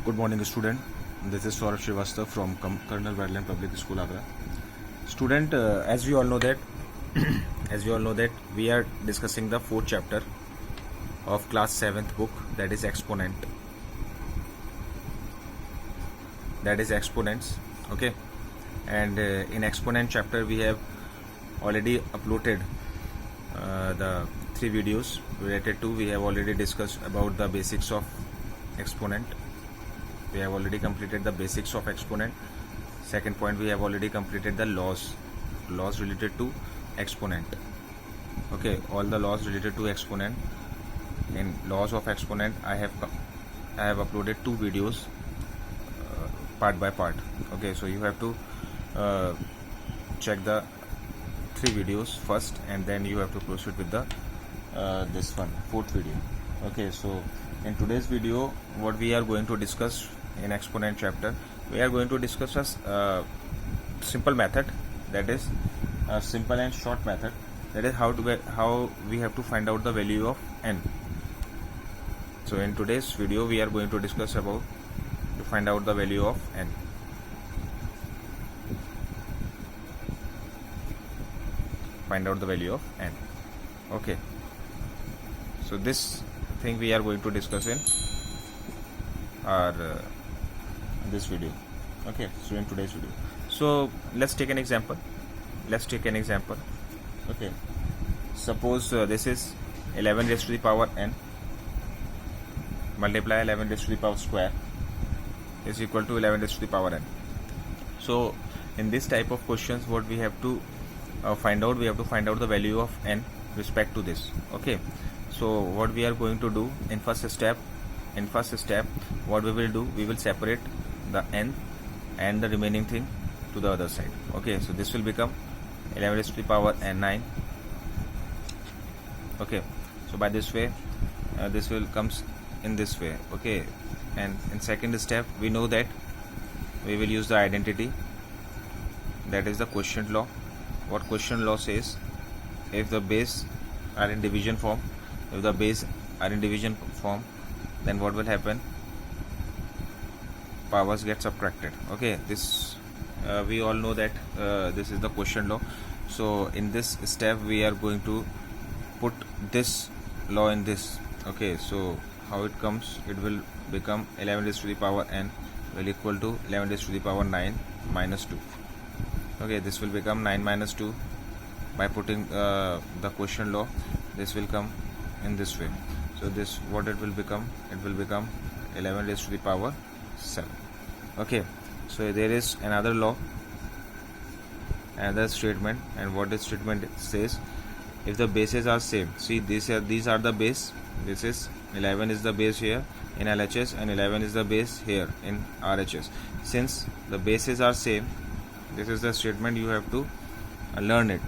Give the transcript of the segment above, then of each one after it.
Good morning, student. This is Saurabh Srivastava from Colonel Badland Public School, Agra. Student, as we all know that, we are discussing the fourth chapter of class 7th book, that is exponent. That is exponents. Okay, and in exponent chapter we have already uploaded the 3 videos related to. We have already discussed about the basics of exponent. We have already completed the basics of exponent. Second point, we have already completed the laws related to exponent. Okay, all the laws related to exponent. In laws of exponent, I have uploaded 2 videos part by part. Okay, so you have to check the 3 videos first, and then you have to proceed with the this one, 4th video. Okay, so in today's video, what we are going to discuss in exponent chapter, we are going to discuss a simple method, that is a simple and short method, that is how we have to find out the value of n. So in today's video we are going to discuss about to find out the value of n. Find out the value of n. Okay, so this thing we are going to discuss in our this video. Okay, so in today's video, so let's take an example. Okay, suppose this is 11 raised to the power n multiply 11 raised to the power square is equal to 11 raised to the power n. So in this type of questions, what we have to find out, we have to find out the value of n respect to this. Okay, so what we are going to do in first step, what we will do, we will separate the n and the remaining thing to the other side. Okay, so this will become 11 raised to the power n9. Okay, so by this way this will comes in this way. Okay, and in second step, we know that we will use the identity, that is the quotient law. What quotient law says, if the base are in division form, then what will happen? Powers get subtracted. Okay, this we all know that this is the quotient law. So in this step we are going to put this law in this. Okay, so how it comes, it will become 11 raised to the power n will equal to 11 raised to the power 9 minus 2. Okay, this will become 9 minus 2. By putting the quotient law, this will come in this way. So this, what it will become, 11 raised to the power 7. Okay, so there is another law, another statement, and what this statement says, if the bases are same, see these are the base, this is 11 is the base here in LHS and 11 is the base here in RHS. Since the bases are same, this is the statement, you have to learn it.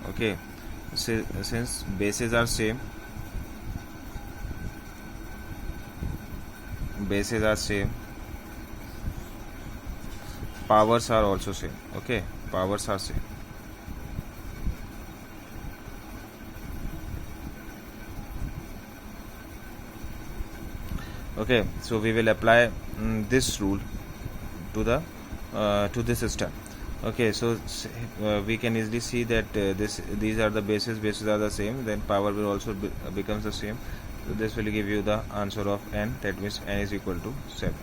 Okay, since bases are same, powers are also same. Okay, powers are same. Okay, so we will apply this rule to the to this system. Okay, so we can easily see that these are the bases are the same, then power will also becomes the same. So this will give you the answer of n, that means n is equal to 7.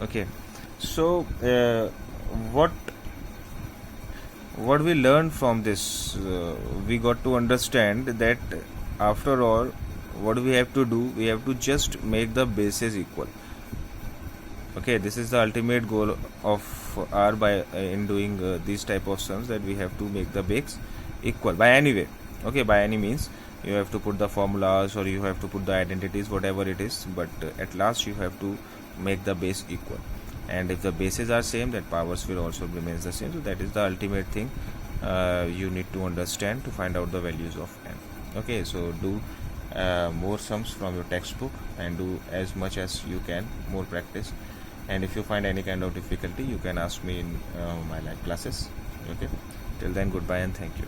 Okay, so what we learned from this, we got to understand that after all, what we have to do, we have to just make the bases equal. Okay, this is the ultimate goal of R by in doing these type of sums, that we have to make the base equal by any way. Okay, by any means, you have to put the formulas or you have to put the identities, whatever it is, but at last you have to make the base equal. And if the bases are same, then powers will also remain the same. So that is the ultimate thing you need to understand to find out the values of n. Okay, so do more sums from your textbook and do as much as you can, more practice. And if you find any kind of difficulty, you can ask me in my live classes. Okay, till then, goodbye and thank you.